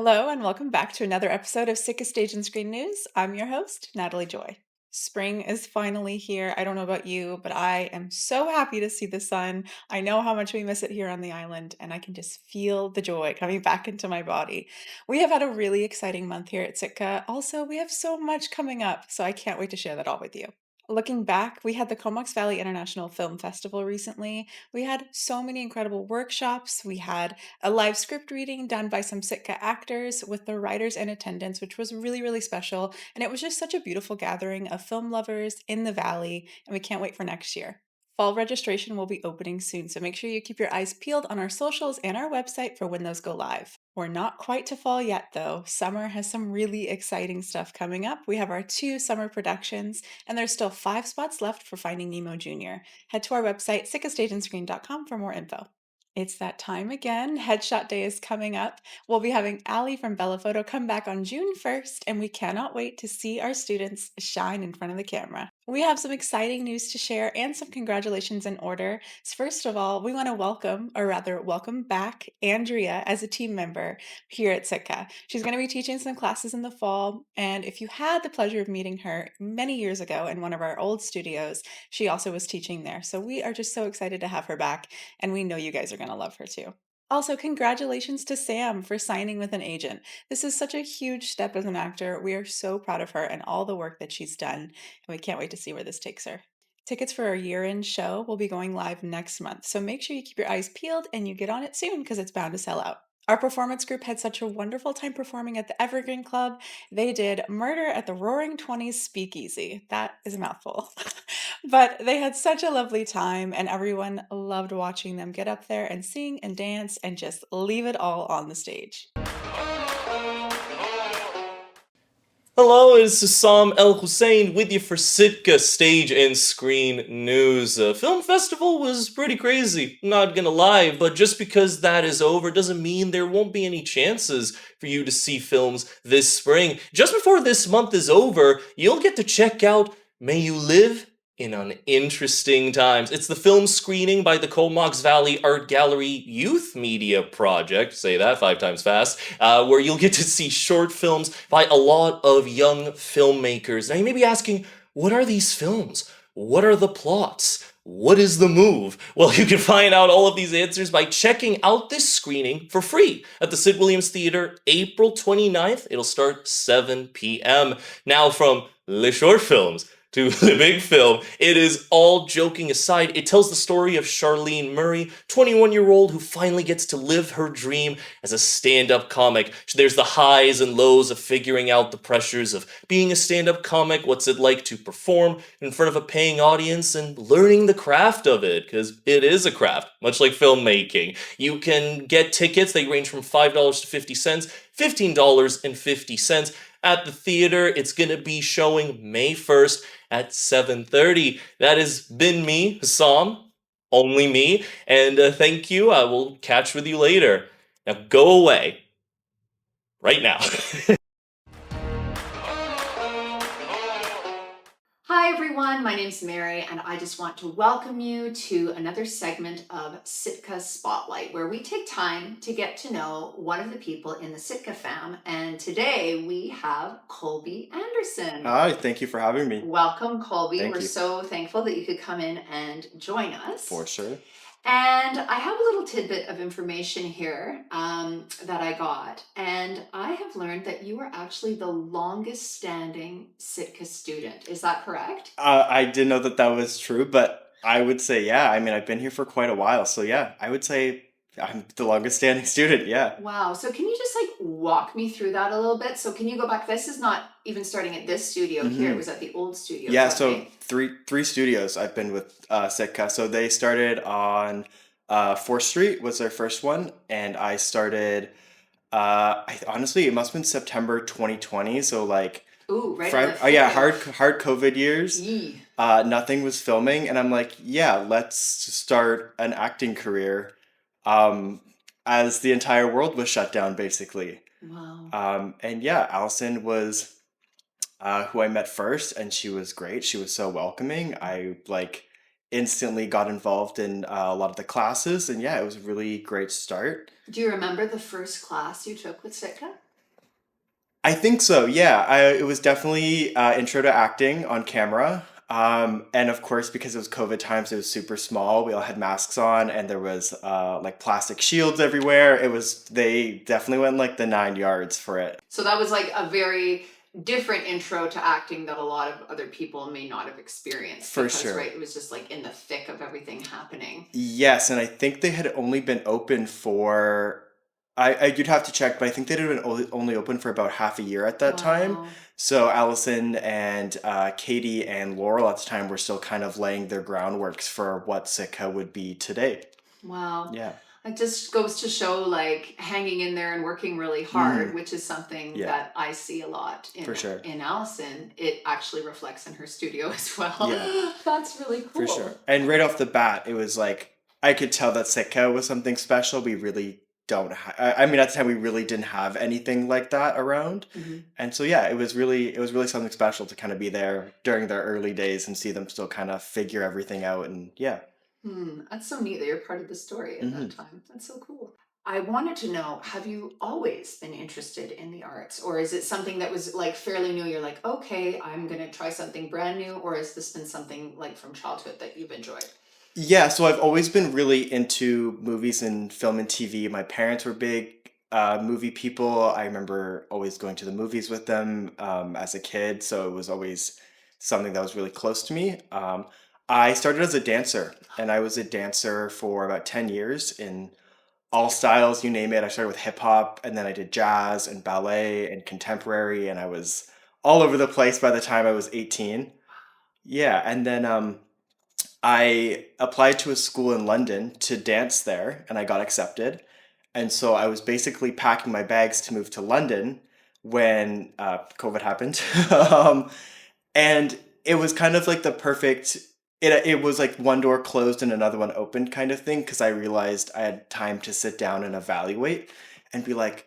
Hello, and welcome back to another episode of Sitka Stage and Screen News. I'm your host, Natalie Joy. Spring is finally here. I don't know about you, but I am so happy to see the sun. I know how much we miss it here on the island, and I can just feel the joy coming back into my body. We have had a really exciting month here at Sitka. Also, we have so much coming up, so I can't wait to share that all with you. Looking back, we had the Comox Valley International Film Festival recently. We had so many incredible workshops. We had a live script reading done by some Sitka actors with the writers in attendance, which was really, really special. And it was just such a beautiful gathering of film lovers in the valley, and we can't wait for next year. Fall registration will be opening soon, so make sure you keep your eyes peeled on our socials and our website for when those go live. We're not quite to fall yet, though. Summer has some really exciting stuff coming up. We have our two summer productions, and there's still 5 spots left for Finding Nemo Jr. Head to our website, sickastageandscreen.com, for more info. It's that time again. Headshot Day is coming up. We'll be having Ali from Bella Photo come back on June 1st, and we cannot wait to see our students shine in front of the camera. We have some exciting news to share and some congratulations in order. So first of all, we want to welcome, or rather, welcome back Andrea as a team member here at Sitka. She's going to be teaching some classes in the fall, and if you had the pleasure of meeting her many years ago in one of our old studios, she also was teaching there. So we are just so excited to have her back, and we know you guys are going to love her too. Also, congratulations to Sam for signing with an agent. This is such a huge step as an actor. We are so proud of her and all the work that she's done, and we can't wait to see where this takes her. Tickets for our year-end show will be going live next month, so make sure you keep your eyes peeled and you get on it soon because it's bound to sell out. Our performance group had such a wonderful time performing at the Evergreen Club. They did Murder at the Roaring Twenties Speakeasy. That is a mouthful. But they had such a lovely time, and everyone loved watching them get up there and sing and dance and just leave it all on the stage. Hello, it's Hussam Hussein with you for Sitka Stage and Screen News. Film festival was pretty crazy, not gonna lie, but just because that is over doesn't mean there won't be any chances for you to see films this spring. Just before this month is over, you'll get to check out May You Live in Uninteresting Times. It's the film screening by the Comox Valley Art Gallery Youth Media Project, say that 5 times fast, where you'll get to see short films by a lot of young filmmakers. Now you may be asking, what are these films? What are the plots? What is the move? Well, you can find out all of these answers by checking out this screening for free at the Sid Williams Theatre, April 29th. It'll start 7 p.m. Now from the short films to the big film. It is, all joking aside, it tells the story of Charlene Murray, 21-year-old who finally gets to live her dream as a stand-up comic. There's the highs and lows of figuring out the pressures of being a stand-up comic, what's it like to perform in front of a paying audience, and learning the craft of it, because it is a craft, much like filmmaking. You can get tickets, they range from $5 to 50 cents, $15.50. At the theater, it's going to be showing May 1st at 7:30. That has been me, Hussam, only me, and thank you. I will catch with you later. Now go away. Right now. Hi everyone, my name's Mary and I just want to welcome you to another segment of Sitka Spotlight where we take time to get to know one of the people in the Sitka fam, and today we have Colby Anderson. Hi, thank you for having me. Welcome Colby. Thank We're you. so thankful that you could come in and join us. For sure. And I have a little tidbit of information here that I got. And I have learned that you are actually the longest standing Sitka student. Is that correct? I didn't know that that was true, but I would say, yeah. I mean, I've been here for quite a while. So, yeah, I would say I'm the longest standing student. Yeah. Wow. So can you just like walk me through that a little bit? So can you go back? This is not even starting at this studio here. It was at the old studio. Yeah. So three studios I've been with Sitka. So they started on 4th Street was their first one. And I started, honestly, it must have been September 2020. So like, ooh, right. yeah, hard COVID years. Yee. Nothing was filming. And I'm like, yeah, let's start an acting career. As the entire world was shut down, basically. Wow. And yeah, Allison was who I met first, and she was great. She was so welcoming. I like instantly got involved in a lot of the classes, and yeah, it was a really great start. Do you remember the first class you took with Sitka? I think so. Yeah, it was definitely intro to acting on camera. And of course, because it was COVID times, it was super small. We all had masks on, and there was like plastic shields everywhere. They definitely went like the 9 yards for it. So that was like a very different intro to acting that a lot of other people may not have experienced For because, sure. right, it was just like in the thick of everything happening. Yes, and I think they had only been open for you'd have to check, but I think they had been only open for about half a year at that time. Wow. So Allison and Katie and Laurel at the time were still kind of laying their groundworks for what Sitka would be today. Wow. Yeah. It just goes to show like hanging in there and working really hard, Hmm. which is something Yeah, that I see a lot for sure. in Allison. It actually reflects in her studio as well. Yeah, That's really for cool. sure. And right off the bat, it was like I could tell that Sitka was something special. We really don't. I mean, at the time, we really didn't have anything like that around. Mhm. And so yeah, it was really something special to kind of be there during their early days and see them still kind of figure everything out and yeah. That's so neat that you're part of the story at that Hmm. time. That's so cool. I wanted to know, have you always been interested in the arts, or is it something that was like fairly new? You're like, okay, I'm gonna try something brand new, or has this been something like from childhood that you've enjoyed? Yeah, so I've always been really into movies and film and TV. My parents were big movie people. I remember always going to the movies with them as a kid, so it was always something that was really close to me. I started as a dancer, and I was a dancer for about 10 years in all styles, you name it. I started with hip hop, and then I did jazz and ballet and contemporary, and I was all over the place by the time I was 18. Yeah, and then I applied to a school in London to dance there, and I got accepted. And so I was basically packing my bags to move to London when COVID happened. And it was kind of like the perfect. It was like one door closed and another one opened kind of thing because I realized I had time to sit down and evaluate and be like,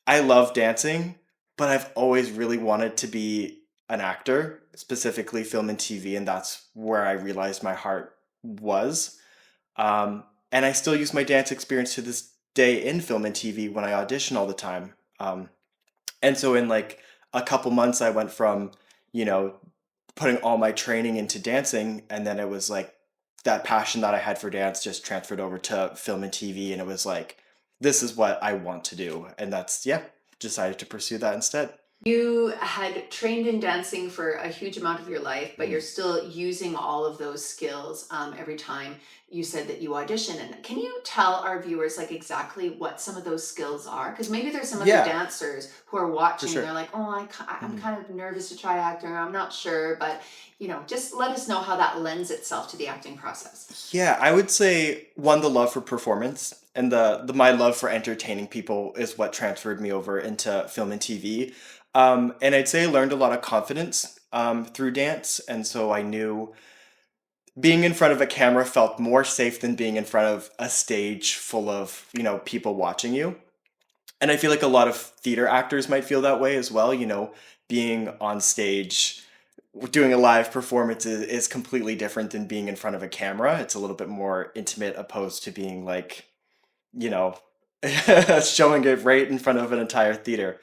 I love dancing, but I've always really wanted to be an actor, specifically film and TV, and that's where I realized my heart was. And I still use my dance experience to this day in film and TV when I audition all the time. And so in like a couple months, I went from, you know, putting all my training into dancing, and then it was like that passion that I had for dance just transferred over to film and TV, and it was like, this is what I want to do, and that's yeah, decided to pursue that instead. You had trained in dancing for a huge amount of your life, but you're Mhm. still using all of those skills every time you said that you audition. And can you tell our viewers like exactly what some of those skills are? Because maybe there's some other Yeah, dancers who are for watching and they're sure. like, oh, I'm Mhm. kind of nervous to try acting, or I'm not sure. But, just let us know how that lends itself to the acting process. Yeah, I would say one, the love for performance and the my love for entertaining people is what transferred me over into film and TV. And I'd say I learned a lot of confidence through dance, and so I knew being in front of a camera felt more safe than being in front of a stage full of people watching you. And I feel like a lot of theater actors might feel that way as well. Being on stage doing a live performance is completely different than being in front of a camera. It's a little bit more intimate opposed to being like, you know, showing it right in front of an entire theater.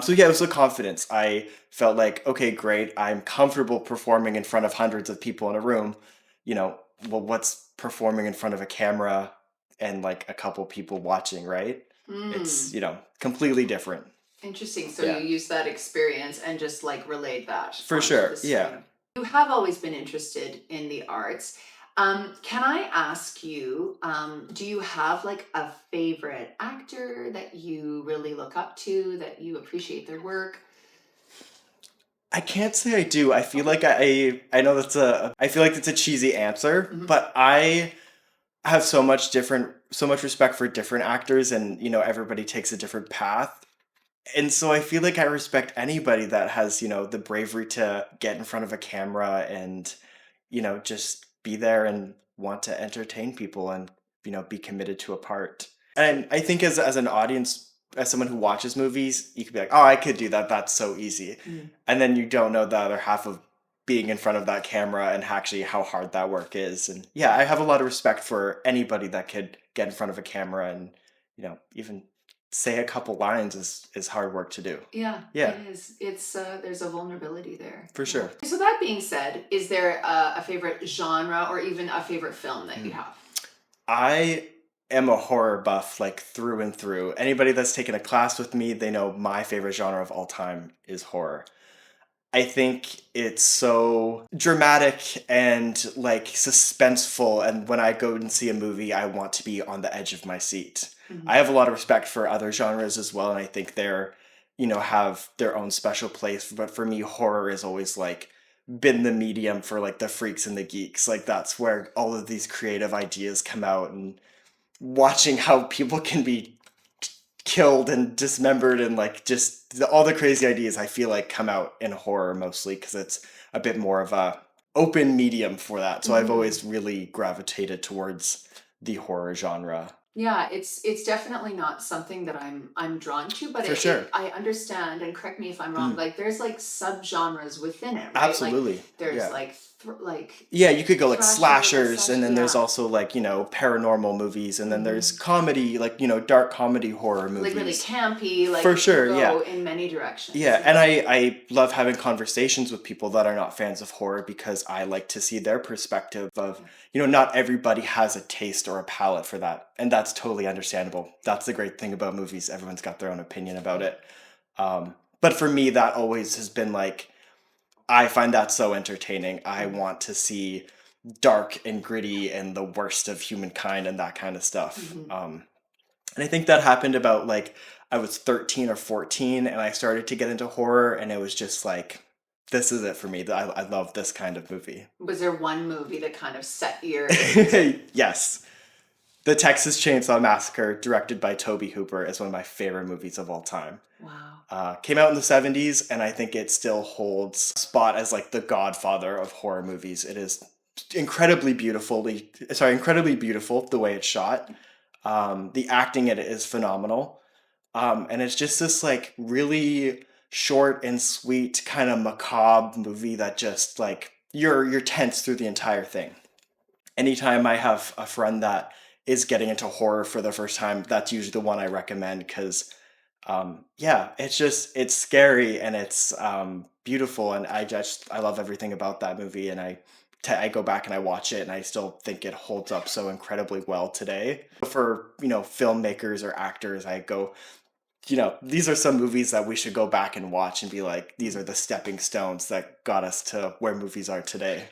So yeah, it was the confidence. I felt like, okay, great. I'm comfortable performing in front of hundreds of people in a room. You know, well, what's performing in front of a camera and like a couple people watching, right? It's, Hmm. completely different. Interesting. So you Yeah, use that experience and just like relayed that for onto the sure. Yeah. screen. You have always been interested in the arts. Can I ask you, do you have like a favorite actor that you really look up to, that you appreciate their work? I can't say I do. I feel Okay. like I know I feel like it's a cheesy answer, Mhm. but I have so much respect for different actors, and everybody takes a different path. And so I feel like I respect anybody that has, the bravery to get in front of a camera and, just be there and want to entertain people and, be committed to a part. And I think as an audience, as someone who watches movies, you could be like, "Oh, I could do that. That's so easy." Mm. And then you don't know the other half of being in front of that camera and actually how hard that work is. And yeah, I have a lot of respect for anybody that could get in front of a camera and, even say a couple lines is hard work to do. Yeah, Yeah, it is. It's there's a vulnerability there. for Yeah. sure. So that being said, is there a favorite genre or even a favorite film that you have? I am a horror buff, like through and through. Anybody that's taken a class with me, they know my favorite genre of all time is horror. I think it's so dramatic and like suspenseful. And when I go and see a movie, I want to be on the edge of my seat. I have a lot of respect for other genres as well. And I think they're, have their own special place. But for me, horror is always like been the medium for like the freaks and the geeks. Like that's where all of these creative ideas come out, and watching how people can be killed and dismembered and like just all the crazy ideas I feel like come out in horror mostly because it's a bit more of a open medium for that. So I've always really gravitated towards the horror genre. Yeah, it's definitely not something that I'm drawn to, but For sure. I understand, and correct me if I'm wrong. Like there's like subgenres within it, right? Absolutely. Like there's Yeah. like like Yeah, you could go like thrasher, slashers, slash- and then there's yeah. also like, paranormal movies, and then there's comedy, like, dark comedy horror movies. like really campy, like For sure, go yeah. in many directions. Yeah, and I love having conversations with people that are not fans of horror because I like to see their perspective of, not everybody has a taste or a palate for that. And that's totally understandable. That's the great thing about movies. Everyone's got their own opinion about it. But for me, that always has been like, I find that so entertaining. I want to see dark and gritty and the worst of humankind and that kind of stuff. And I think that happened about like I was 13 or 14 and I started to get into horror, and it was just like, this is it for me. I love this kind of movie. Was there one movie that kind of set your Yes. The Texas Chainsaw Massacre, directed by Tobe Hooper, is one of my favorite movies of all time. Wow. Came out in the 70s, and I think it still holds spot as like the godfather of horror movies. It is incredibly beautiful the way it's shot. The acting in it is phenomenal. And it's just this like really short and sweet kind of macabre movie that just like you're tense through the entire thing. Anytime I have a friend that is getting into horror for the first time, that's usually the one I recommend because it's scary and it's beautiful, and I love everything about that movie, and I go back and I watch it and I still think it holds up so incredibly well today. For, filmmakers or actors, I go, these are some movies that we should go back and watch and be like, these are the stepping stones that got us to where movies are today.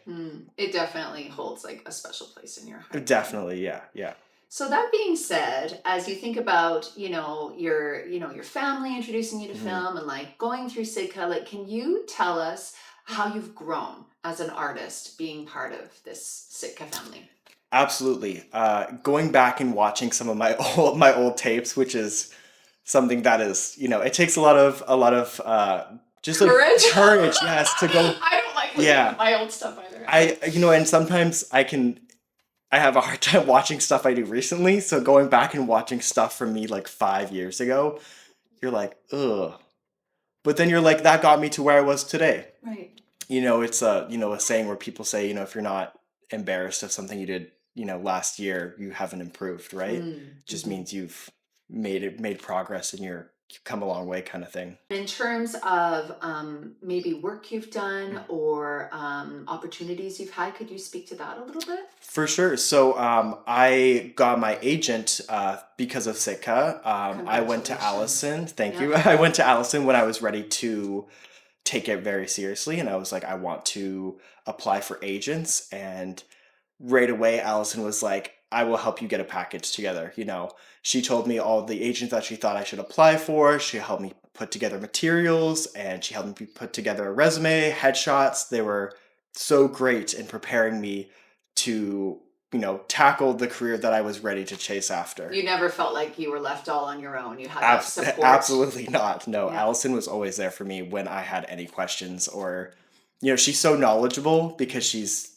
It definitely holds like a special place in your heart. Definitely, yeah. So that being said, as you think about, your family introducing you to film and like going through Sitka, like, can you tell us how you've grown as an artist being part of this Sitka family? Absolutely. Going back and watching some of my old tapes, which is something that is, it takes a lot of just like Courage? courage, yes, to go. I don't like looking at my old stuff either. And sometimes I have a hard time watching stuff I do recently. So going back and watching stuff from me like 5 years ago, you're like, ugh. But then you're like, that got me to where I was today. Right. It's a saying where people say, if you're not embarrassed of something you did, last year, you haven't improved, right? Just means you've made progress and you've come a long way, kind of thing. In terms of maybe work you've done or opportunities you've had, could you speak to that a little bit? For sure. So I got my agent because of Sitka. I went to Allison. Thank you. I went to Allison when I was ready to take it very seriously, and I was like, I want to apply for agents. And right away, Allison was like, I will help you get a package together. She told me all the agents that she thought I should apply for. She helped me put together materials, and she helped me put together a resume, headshots. They were so great in preparing me to, tackle the career that I was ready to chase after. You never felt like you were left all on your own. You had that support. Absolutely not. No, Yeah. Allison was always there for me when I had any questions, or, she's so knowledgeable because she's,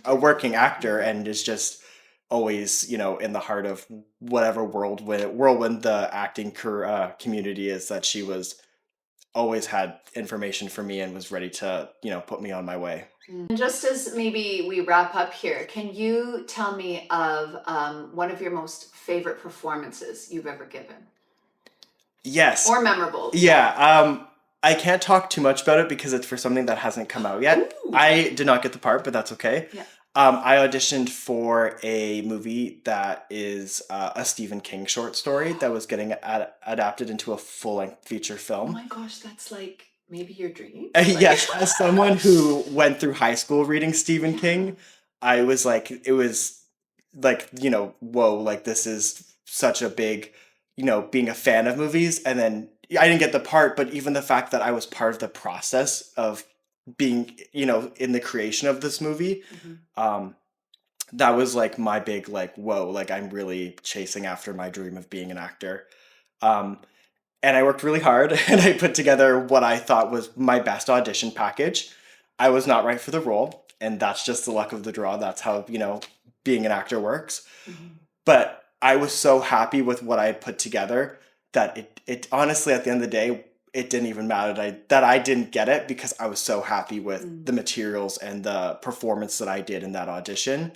a working actor and is just always, in the heart of whatever whirlwind the acting community is, that she was always had information for me and was ready to, put me on my way. And just as maybe we wrap up here, can you tell me of one of your most favorite performances you've ever given? Yes. Or memorable? Yeah. I can't talk too much about it because it's for something that hasn't come out yet. Ooh. I did not get the part, but that's okay. Yeah. I auditioned for a movie that is a Stephen King short story that was getting adapted into a full-length feature Oh film. my gosh, that's like maybe your dream? Yes, as someone who went through high school reading Stephen King, I was like, it was like, whoa, like this is such a big, being a fan of movies. And then I didn't get the part, but even the fact that I was part of the process of being, in the creation of this movie, Mhm. that was like my big, like, whoa, like I'm really chasing after my dream of being an actor. Um, and I worked really hard and I put together what I thought was my best audition package. I was not right for the role, and that's just the luck of the draw. That's how, being an actor works. Mhm. But I was so happy with what I had put together that it honestly, at the end of the day, it didn't even matter that I didn't get it because I was so happy with the materials and the performance that I did in that audition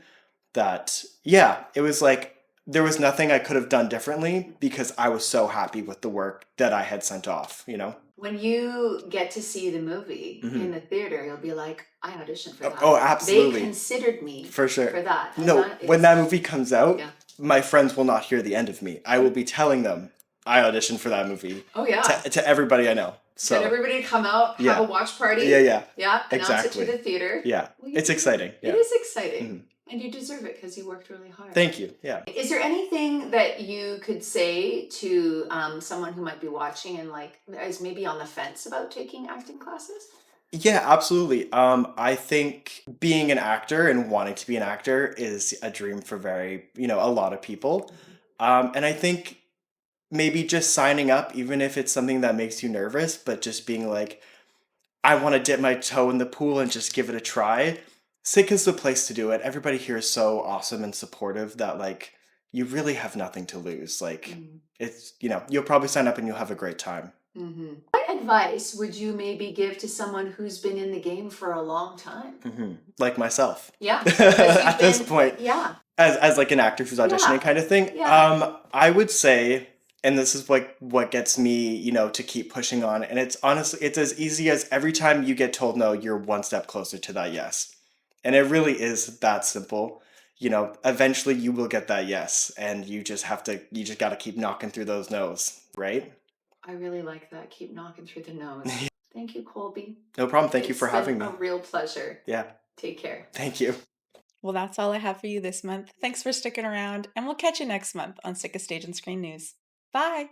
that, yeah, it was like there was nothing I could have done differently because I was so happy with the work that I had sent off. When you get to see the movie Mhm. in the theater, you'll be like, I auditioned for that. Oh, absolutely. They considered me For sure. for that. And No, that when is- that movie comes out, Yeah. my friends will not hear the end of me. I will be telling them I auditioned for that movie Oh yeah. to everybody I know. So Get everybody to come out, have Yeah. a watch party. yeah, Yeah. Announce exactly. it to the theater. Yeah, Well, you it's do- exciting. Yeah. It is exciting. Mhm. And you deserve it because you worked really hard. Thank you. Yeah. Is there anything that you could say to someone who might be watching and like is maybe on the fence about taking acting classes? Yeah, absolutely. I think being an actor and wanting to be an actor is a dream for a lot of people. And I think maybe just signing up, even if it's something that makes you nervous, but just being like, I want to dip my toe in the pool and just give it a try. Sitka's the place to do it. Everybody here is so awesome and supportive that like you really have nothing to lose. Like it's you'll probably sign up and you'll have a great time. Mm-hmm. What advice would you maybe give to someone who's been in the game for a long time? Like myself. Yeah. At this point. Yeah. As like an actor who's auditioning Yeah. kind of thing. Yeah. I would say, and this is like what gets me, to keep pushing on. And it's honestly, it's as easy as every time you get told no, you're one step closer to that yes. And it really is that simple. Eventually you will get that yes, and you just got to keep knocking through those no's, right? I really like that. Keep knocking through the nose. Thank you, Colby. No problem. Thank you It's for having me. been a real pleasure. Yeah. Take care. Thank you. Well, that's all I have for you this month. Thanks for sticking around, and we'll catch you next month on Sitka Stage and Screen News. Bye!